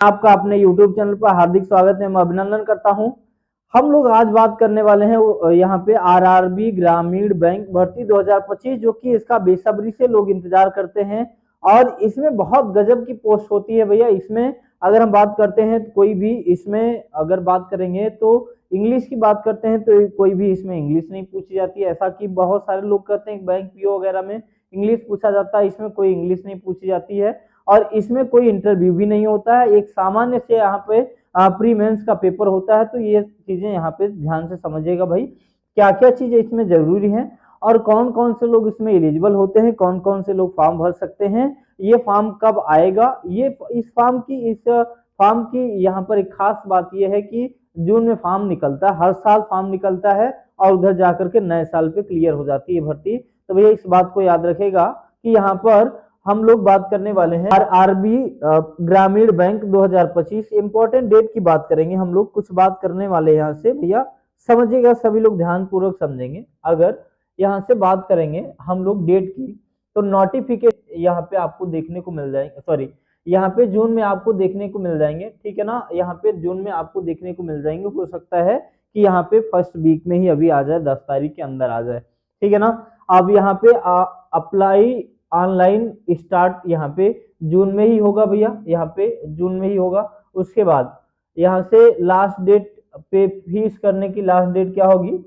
आपका अपने YouTube channel पर हार्दिक स्वागत है, मैं अभिनंदन करता हूं। हम लोग आज बात करने वाले हैं यहाँ पे आरआरबी ग्रामीण बैंक भर्ती 2025, जो कि इसका बेसब्री से लोग इंतजार करते हैं और इसमें बहुत गजब की पोस्ट होती है भैया। इसमें अगर हम बात करते हैं तो कोई भी इसमें अगर बात करेंगे तो इंग्लिश की बात करते हैं तो कोई भी इसमें इंग्लिश नहीं पूछी जाती है। ऐसा कि बहुत सारे लोग कहते हैं बैंक पीओ वगैरह में इंग्लिश पूछा जाता है, इसमें कोई इंग्लिश नहीं पूछी जाती है और इसमें कोई इंटरव्यू भी नहीं होता है। एक सामान्य से यहाँ पे प्री मेंस का पेपर होता है। तो ये चीजें यहाँ पे ध्यान से समझिएगा भाई, क्या क्या चीजें इसमें जरूरी हैं और कौन कौन से लोग इसमें एलिजिबल होते हैं, कौन कौन से लोग फॉर्म भर सकते हैं, ये फॉर्म कब आएगा। ये इस फॉर्म की यहाँ पर एक खास बात यह है कि जून में फॉर्म निकलता है, हर साल फॉर्म निकलता है और उधर जाकर के नए साल पे क्लियर हो जाती है भर्ती। तो भैया इस बात को याद रखेगा कि यहाँ पर हम लोग बात करने वाले हैं आरआरबी ग्रामीण बैंक 2025 इंपॉर्टेंट डेट की बात करेंगे। हम लोग कुछ बात करने वाले यहाँ से भैया, समझिएगा, सभी लोग ध्यान पूर्वक समझेंगे। अगर यहाँ से बात करेंगे हम लोग डेट की, तो नोटिफिकेशन यहाँ पे आपको देखने को मिल जाएंगे, सॉरी यहाँ पे जून में आपको देखने को मिल जाएंगे, ठीक है ना। यहाँ पे जून में आपको देखने को मिल जाएंगे, हो सकता है कि यहाँ पे फर्स्ट वीक में ही अभी आ जाए, 10 तारीख के अंदर आ जाए, ठीक है ना। अब यहाँ पे अप्लाई ऑनलाइन स्टार्ट यहाँ पे जून में ही होगा भैया, यहाँ पे जून में ही होगा। उसके बाद यहाँ से लास्ट डेट पे फीस करने की लास्ट डेट क्या होगी,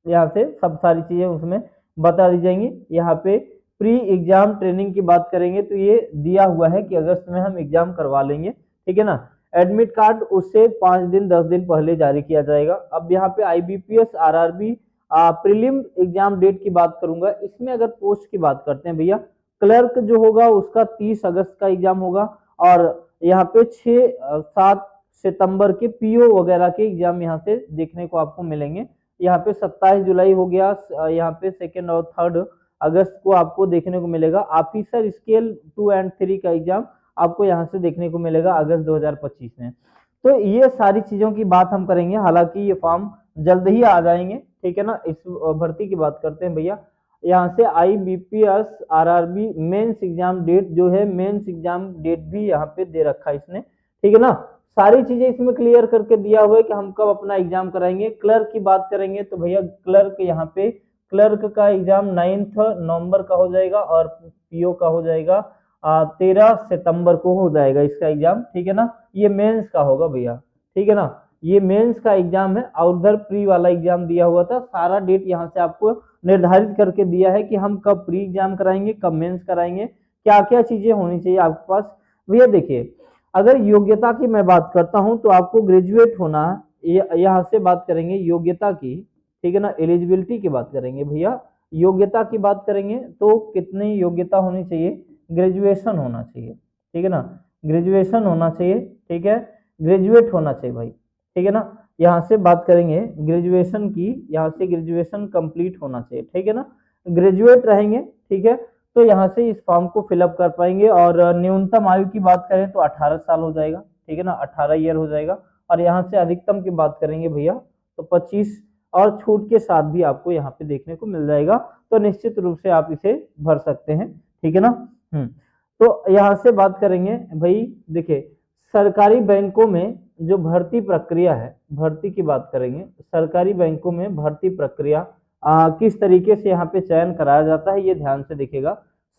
यहाँ से सब सारी चीजें उसमें बता दी जाएंगी। यहाँ पे प्री एग्जाम ट्रेनिंग की बात करेंगे तो ये दिया हुआ है कि अगस्त में हम एग्जाम करवा लेंगे, ठीक है ना। एडमिट कार्ड उससे 5 दिन 10 दिन पहले जारी किया जाएगा। अब यहाँ पे IBPS RRB prelim exam date की बात करूंगा। इसमें अगर पोस्ट की बात करते हैं भैया, क्लर्क जो होगा उसका 30 अगस्त का एग्जाम होगा और यहाँ पे 6-7 सितंबर के पीओ वगैरह के एग्जाम यहाँ से देखने को आपको मिलेंगे। यहाँ पे 27 जुलाई हो गया, यहाँ पे 2 और 3 अगस्त को आपको देखने को मिलेगा। ऑफिसर स्केल 2 और 3 का एग्जाम आपको यहाँ से देखने को मिलेगा अगस्त 2025 में। तो ये सारी चीजों की बात हम करेंगे, हालांकि ये फॉर्म जल्द ही आ जाएंगे, ठीक है ना। इस भर्ती की बात करते हैं भैया, यहाँ से IBPS RRB mains exam date जो है, मेंस एग्जाम डेट भी यहाँ पे दे रखा है इसने, ठीक है ना। सारी चीजें इसमें क्लियर करके दिया हुआ है कि हम कब अपना एग्जाम कराएंगे। क्लर्क की बात करेंगे तो भैया क्लर्क यहाँ पे क्लर्क का एग्जाम 9 नवंबर का हो जाएगा और पीओ का हो जाएगा 13 सितंबर को हो जाएगा इसका एग्जाम, ठीक है ना। ये मेंस का होगा भैया, ठीक है ना, ये मेंस का एग्जाम है और उधर प्री वाला एग्जाम दिया हुआ था। सारा डेट यहाँ से आपको निर्धारित करके दिया है कि हम कब प्री एग्जाम कराएंगे, कब मेंस कराएंगे, क्या क्या चीजें होनी चाहिए आपके पास। भैया देखिए, अगर योग्यता की मैं बात करता हूं तो आपको ग्रेजुएट होना है, यहाँ से बात करेंगे योग्यता की, ठीक है ना। एलिजिबिलिटी की बात करेंगे भैया, योग्यता की बात करेंगे तो कितनी योग्यता होनी चाहिए, ग्रेजुएशन होना चाहिए, ठीक है ना, ग्रेजुएशन होना चाहिए, ठीक है, ग्रेजुएट होना चाहिए भाई, ठीक है ना। यहाँ से बात करेंगे ग्रेजुएशन की, यहाँ से ग्रेजुएशन कंप्लीट होना चाहिए, ठीक है ना, ग्रेजुएट रहेंगे, ठीक है। तो यहाँ से इस फॉर्म को फिलअप कर पाएंगे और न्यूनतम आयु की बात करें तो 18 साल हो जाएगा, ठीक है ना, 18 ईयर हो जाएगा। और यहाँ से अधिकतम की बात करेंगे भैया तो 25 और छूट के साथ भी आपको यहाँ पे देखने को मिल जाएगा। तो निश्चित रूप से आप इसे भर सकते हैं, ठीक है ना। तो यहाँ से बात करेंगे भाई, देखिए सरकारी बैंकों में जो भर्ती प्रक्रिया है, भर्ती की बात करेंगे, सरकारी बैंकों में भर्ती प्रक्रिया किस तरीके से यहाँ पे चयन कराया जाता है, ये ध्यान से देखिएगा।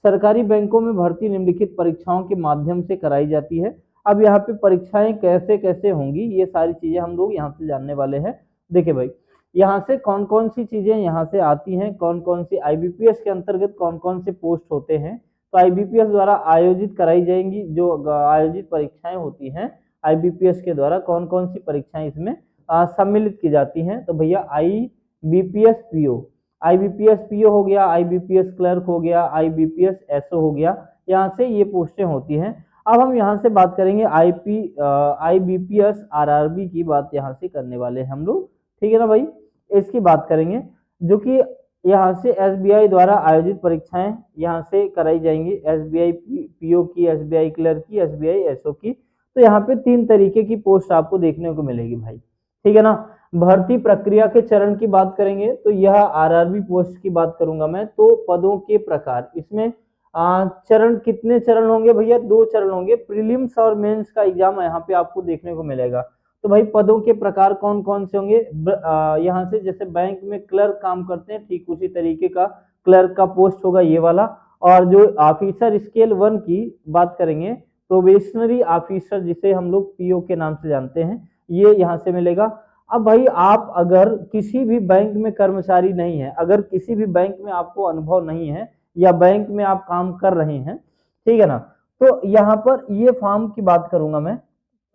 सरकारी बैंकों में भर्ती निम्नलिखित परीक्षाओं के माध्यम से कराई जाती है। अब यहाँ पे परीक्षाएं कैसे कैसे होंगी, ये सारी चीजें हम लोग यहाँ से जानने वाले हैं। देखिए भाई, यहाँ से कौन कौन सी चीजें यहाँ से आती हैं, कौन कौन सी आईबीपीएस के अंतर्गत कौन कौन से पोस्ट होते हैं, तो आईबीपीएस द्वारा आयोजित कराई जाएंगी जो आयोजित परीक्षाएं होती हैं, आईबीपीएस के द्वारा कौन कौन सी परीक्षाएं इसमें सम्मिलित की जाती हैं। तो भैया आईबीपीएस पीओ, आईबीपीएस पीओ हो गया, आईबीपीएस क्लर्क हो गया, आईबीपीएस एसओ हो गया, यहाँ से ये पोस्टें होती हैं। अब हम यहाँ से बात करेंगे आईबीपीएस आरआरबी की बात यहाँ से करने वाले हैं हम लोग, ठीक है ना भाई। इसकी बात करेंगे जो कि यहाँ से एसबीआई द्वारा आयोजित परीक्षाएं यहाँ से कराई जाएंगी, एसबीआई पीओ की, एसबीआई क्लर्क की, एसबीआई एसओ की। तो यहाँ पे 3 तरीके की पोस्ट आपको देखने को मिलेगी भाई, ठीक है ना। भर्ती प्रक्रिया के चरण की बात करेंगे तो यह आरआरबी पोस्ट की बात करूंगा मैं, तो पदों के प्रकार, इसमें चरण कितने चरण होंगे भैया? 2 चरण होंगे। प्रीलिम्स और मेंस का एग्जाम यहाँ पे आपको देखने को मिलेगा। तो भाई पदों के प्रकार कौन कौन से होंगे? यहाँ से जैसे बैंक में क्लर्क काम करते हैं, ठीक उसी तरीके का क्लर्क का पोस्ट होगा ये वाला। और जो ऑफिसर स्केल 1 की बात करेंगे, प्रोबेशनरी ऑफिसर जिसे हम लोग पीओ के नाम से जानते हैं, ये यहाँ से मिलेगा। अब भाई आप अगर किसी भी बैंक में कर्मचारी नहीं है, अगर किसी भी बैंक में आपको अनुभव नहीं है या बैंक में आप काम कर रहे हैं, ठीक है ना, तो यहाँ पर ये फॉर्म की बात करूंगा मैं।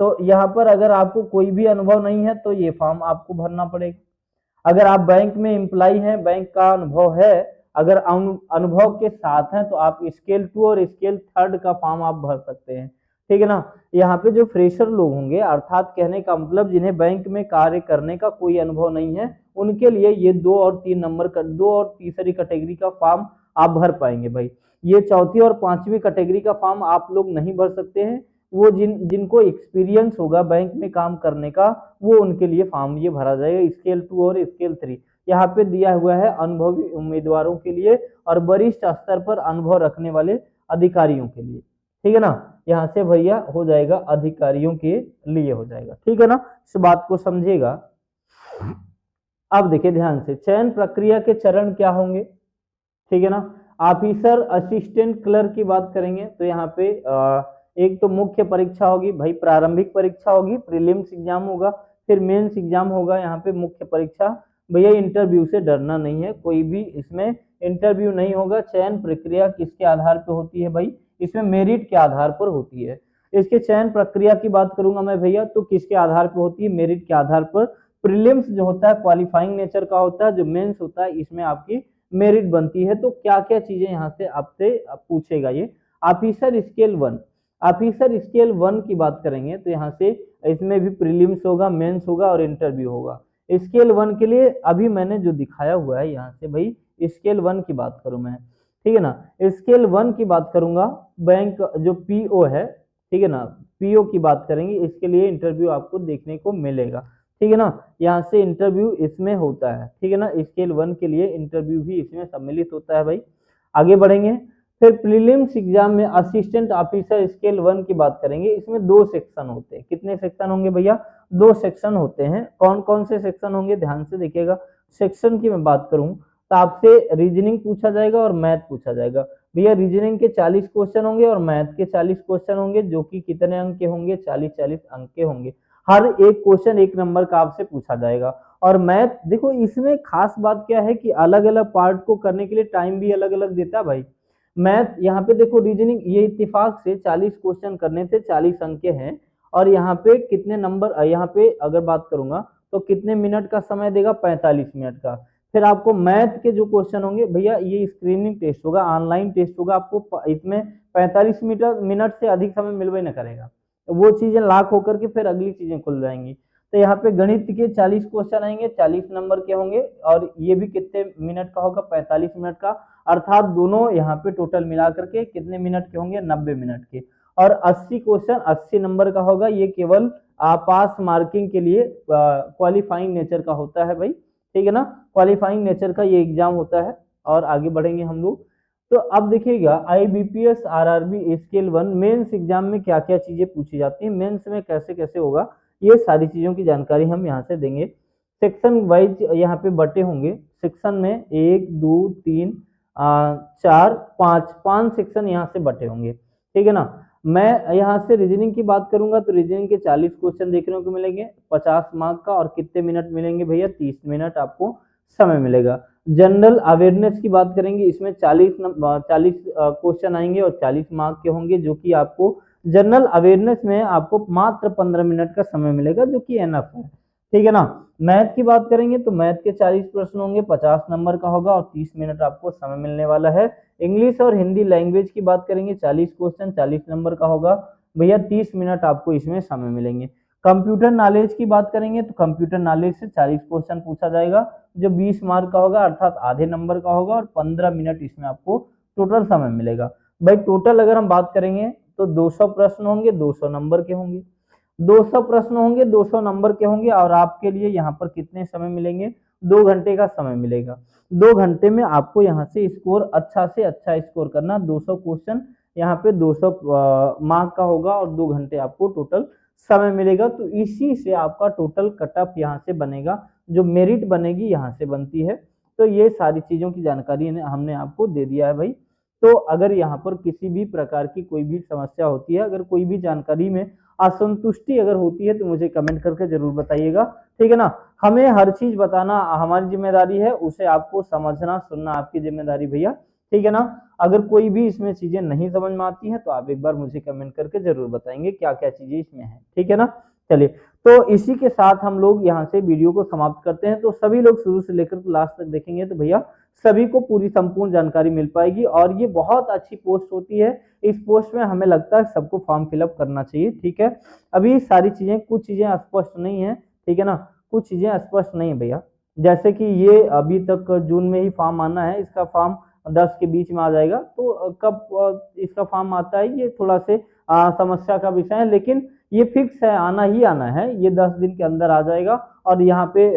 तो यहाँ पर अगर आपको कोई भी अनुभव नहीं है तो ये फॉर्म आपको भरना पड़ेगा। अगर आप बैंक में एम्प्लॉय हैं, बैंक का अनुभव है, अगर अनुभव के साथ हैं, तो आप स्केल 2 और स्केल 3 का फॉर्म आप भर सकते हैं, ठीक है ना। यहाँ पे जो फ्रेशर लोग होंगे, अर्थात कहने का मतलब जिन्हें बैंक में कार्य करने का कोई अनुभव नहीं है, उनके लिए ये 2 और 3 नंबर का 2 और तीसरी कैटेगरी का फॉर्म आप भर पाएंगे भाई। ये चौथी और पांचवी कैटेगरी का फॉर्म आप लोग नहीं भर सकते हैं। वो जिनको एक्सपीरियंस होगा बैंक में काम करने का, वो उनके लिए फॉर्म ये भरा जाएगा, स्केल 2 और स्केल 3। यहाँ पे दिया हुआ है अनुभवी उम्मीदवारों के लिए और वरिष्ठ स्तर पर अनुभव रखने वाले अधिकारियों के लिए, ठीक है ना। यहाँ से भैया हो जाएगा अधिकारियों के लिए हो जाएगा, ठीक है ना। इस बात को समझिएगा। अब देखिए ध्यान से, चयन प्रक्रिया के चरण क्या होंगे, ठीक है ना। ऑफिसर असिस्टेंट क्लर्क की बात करेंगे तो यहाँ पे एक तो मुख्य परीक्षा होगी भाई, प्रारंभिक परीक्षा होगी, प्रीलिम्स एग्जाम होगा, फिर मेंस एग्जाम होगा। यहाँ पे मुख्य परीक्षा, भैया इंटरव्यू से डरना नहीं है, कोई भी इसमें इंटरव्यू नहीं होगा। चयन प्रक्रिया किसके आधार पर होती है भाई? इसमें मेरिट के आधार पर होती है। इसके चयन प्रक्रिया की बात करूंगा मैं भैया, तो किसके आधार पर होती है? मेरिट के आधार पर। प्रीलिम्स जो होता है क्वालिफाइंग नेचर का होता है, जो मेंस होता है इसमें आपकी मेरिट बनती है। तो क्या क्या चीजें यहाँ से आपसे पूछेगा ये। ऑफिसर स्केल 1, ऑफिसर स्केल 1 की बात करेंगे तो यहाँ से इसमें भी प्रीलिम्स होगा, मेंस होगा और इंटरव्यू होगा। स्केल 1 के लिए अभी मैंने जो दिखाया हुआ है यहाँ से भाई, स्केल 1 की बात करूं मैं, ठीक है ना। स्केल 1 की बात करूंगा, बैंक जो पीओ है, ठीक है ना, पीओ की बात करेंगे, इसके लिए इंटरव्यू आपको देखने को मिलेगा, ठीक है ना। यहाँ से इंटरव्यू इसमें होता है, ठीक है ना। स्केल 1 के लिए इंटरव्यू भी इसमें सम्मिलित होता है भाई। आगे बढ़ेंगे, फिर प्रीलिम्स एग्जाम में असिस्टेंट ऑफिसर स्केल 1 की बात करेंगे। इसमें 2 सेक्शन होते हैं। कितने सेक्शन होंगे भैया? 2 सेक्शन होते हैं। कौन कौन से सेक्शन होंगे ध्यान से देखिएगा। सेक्शन की मैं बात करूं तो आपसे रीजनिंग पूछा जाएगा और मैथ पूछा जाएगा। भैया रीजनिंग के 40 क्वेश्चन होंगे और मैथ के 40 क्वेश्चन होंगे, जो कि कितने अंक के होंगे? 40-40 अंक के होंगे। हर एक क्वेश्चन 1 नंबर का आपसे पूछा जाएगा। और मैथ देखो, इसमें खास बात क्या है कि अलग अलग पार्ट को करने के लिए टाइम भी अलग अलग देता है भाई। मैथ यहाँ पे देखो, रीजनिंग ये इत्तेफाक से 40 क्वेश्चन करने थे, 40 अंक के हैं। और यहाँ पे कितने नंबर, यहाँ पे अगर बात करूंगा तो कितने मिनट का समय देगा? 45 मिनट का। फिर आपको मैथ के जो क्वेश्चन होंगे भैया, ये स्क्रीनिंग टेस्ट होगा, ऑनलाइन टेस्ट होगा, आपको इसमें 45 मिनट से अधिक समय मिलवे न करेगा। वो चीजें लॉक होकर के फिर अगली चीजें खुल जाएंगी। तो यहाँ पे गणित के 40 क्वेश्चन आएंगे, 40 नंबर के होंगे, और ये भी कितने मिनट का होगा? 45 मिनट का। अर्थात दोनों यहाँ पे टोटल मिला करके कितने मिनट के होंगे? 90 मिनट के। और 80 क्वेश्चन 80 नंबर का होगा। ये केवल पास मार्किंग के लिए क्वालिफाइंग नेचर का होता है भाई, ठीक है ना। क्वालिफाइंग नेचर का ये एग्जाम होता है। और आगे बढ़ेंगे हम लोग। तो अब देखिएगा, IBPS RRB scale 1 mains exam में क्या क्या चीजें पूछी जाती हैं, मेंस में कैसे कैसे होगा, ये सारी चीजों की जानकारी हम यहाँ से देंगे। सेक्शन वाइज यहाँ पे बटे होंगे। सेक्शन में 1 2 3 4 5 सेक्शन यहाँ से बटे होंगे, ठीक है ना। मैं यहाँ से रीजनिंग की बात करूंगा तो रीजनिंग के 40 क्वेश्चन देखने को मिलेंगे, 50 मार्क का। और कितने मिनट मिलेंगे भैया? 30 मिनट आपको समय मिलेगा। जनरल अवेयरनेस की बात करेंगे, इसमें 40 क्वेश्चन आएंगे और 40 मार्क के होंगे, जो कि आपको जनरल अवेयरनेस में आपको मात्र 15 मिनट का समय मिलेगा, जो कि एनफ है, ठीक है ना। मैथ की बात करेंगे तो मैथ के 40 प्रश्न होंगे, 50 नंबर का होगा और 30 मिनट आपको समय मिलने वाला है। इंग्लिश और हिंदी लैंग्वेज की बात करेंगे, 40 क्वेश्चन 40 नंबर का होगा भैया, 30 मिनट आपको इसमें समय मिलेंगे। कंप्यूटर नॉलेज की बात करेंगे तो कंप्यूटर नॉलेज से 40 क्वेश्चन पूछा जाएगा, जो 20 मार्क का होगा, अर्थात आधे नंबर का होगा, और 15 मिनट इसमें आपको टोटल समय मिलेगा भाई। टोटल अगर हम बात करेंगे तो 200 प्रश्न होंगे, 200 नंबर के होंगे। 200 प्रश्न होंगे, 200 नंबर के होंगे, और आपके लिए यहाँ पर कितने समय मिलेंगे? 2 घंटे का समय मिलेगा। 2 घंटे में आपको यहाँ से स्कोर अच्छा से अच्छा स्कोर करना, 200 क्वेश्चन यहाँ पे 200 मार्क का होगा और 2 घंटे आपको टोटल समय मिलेगा। तो इसी से आपका टोटल कट ऑफ यहाँ से बनेगा, जो मेरिट बनेगी यहाँ से बनती है। तो ये सारी चीजों की जानकारी हमने आपको दे दिया है भाई। तो अगर यहाँ पर किसी भी प्रकार की कोई भी समस्या होती है, अगर कोई भी जानकारी में असंतुष्टि अगर होती है, तो मुझे कमेंट करके जरूर बताइएगा, ठीक है ना। हमें हर चीज बताना हमारी जिम्मेदारी है, उसे आपको समझना सुनना आपकी जिम्मेदारी भैया, ठीक है ना। अगर कोई भी इसमें चीजें नहीं समझ में आती हैं तो आप एक बार मुझे कमेंट करके जरूर बताएंगे क्या क्या चीजें इसमें है, ठीक है ना। चलिए, तो इसी के साथ हम लोग यहाँ से वीडियो को समाप्त करते हैं। तो सभी लोग शुरू से लेकर लास्ट तक देखेंगे तो भैया सभी को पूरी संपूर्ण जानकारी मिल पाएगी, और ये बहुत अच्छी पोस्ट होती है। इस पोस्ट में हमें लगता है सबको फॉर्म फिलअप करना चाहिए, ठीक है। अभी सारी चीजें, कुछ चीजें स्पष्ट नहीं है, ठीक है ना, कुछ चीजें स्पष्ट नहीं है भैया। जैसे कि ये अभी तक जून में ही फॉर्म आना है, इसका फॉर्म 10 के बीच में आ जाएगा। तो कब इसका फॉर्म आता है ये थोड़ा से समस्या का विषय है, लेकिन ये फिक्स है, आना ही आना है, ये 10 दिन के अंदर आ जाएगा। और यहाँ पे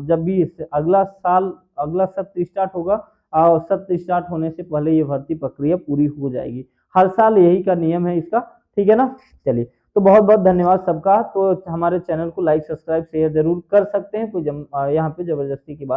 जब भी अगला साल अगला सत्र स्टार्ट होगा, और सत्र स्टार्ट होने से पहले ये भर्ती प्रक्रिया पूरी हो जाएगी। हर साल यही का नियम है इसका, ठीक है ना। चलिए, तो बहुत बहुत धन्यवाद सबका। तो हमारे चैनल को लाइक सब्सक्राइब शेयर जरूर कर सकते हैं, कोई यहाँ पे जबरदस्ती की बात